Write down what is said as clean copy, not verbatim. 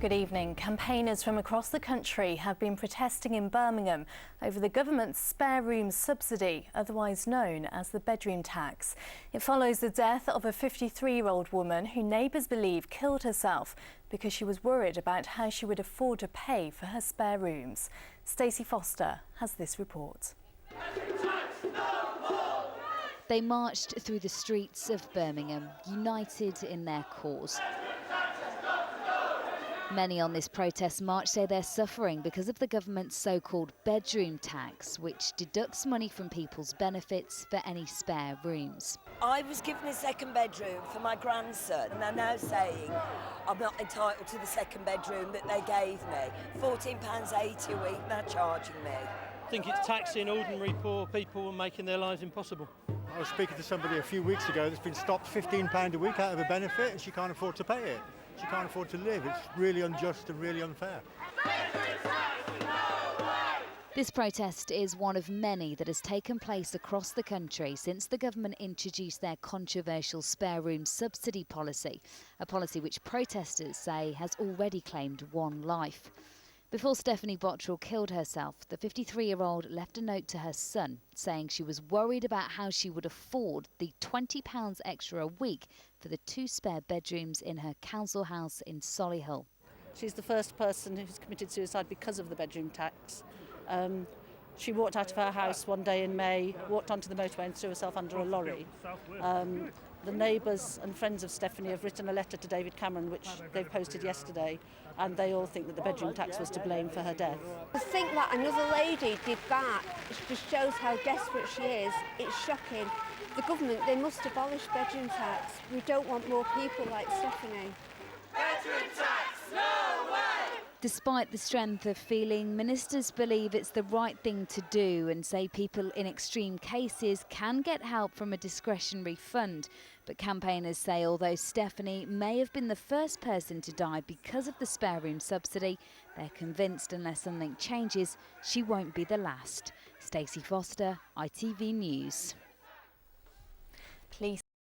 Good evening. Campaigners from across the country have been protesting in Birmingham over the government's spare room subsidy, otherwise known as the bedroom tax. It follows the death of a 53-year-old woman who neighbours believe killed herself because she was worried about how she would afford to pay for her spare rooms. Stacey Foster has this report. They marched through the streets of Birmingham, united in their cause. Many on this protest march say they're suffering because of the government's so-called bedroom tax, which deducts money from people's benefits for any spare rooms. I was given a second bedroom for my grandson, and they're now saying I'm not entitled to the second bedroom that they gave me. £14.80 a week they're charging me. I think it's taxing ordinary poor people and making their lives impossible. I was speaking to somebody a few weeks ago that's been stopped £15 a week out of a benefit and she can't afford to pay it. She can't afford to live. It's really unjust and really unfair. This protest is one of many that has taken place across the country since the government introduced their controversial spare room subsidy policy, a policy which protesters say has already claimed one life. Before Stephanie Bottrell killed herself, the 53-year-old left a note to her son saying she was worried about how she would afford the £20 extra a week for the 2 spare bedrooms in her council house in Solihull. She's the first person who's committed suicide because of the bedroom tax. She walked out of her house one day in May, walked onto the motorway and threw herself under a lorry. The neighbours and friends of Stephanie have written a letter to David Cameron, which they've posted yesterday, and they all think that the bedroom tax was to blame for her death. To think that another lady did that, it just shows how desperate she is. It's shocking. The government, they must abolish bedroom tax. We don't want more people like Stephanie. Bedroom tax, no way! Despite the strength of feeling, ministers believe it's the right thing to do and say people in extreme cases can get help from a discretionary fund. But campaigners say although Stephanie may have been the first person to die because of the spare room subsidy, they're convinced unless something changes, she won't be the last. Stacey Foster, ITV News.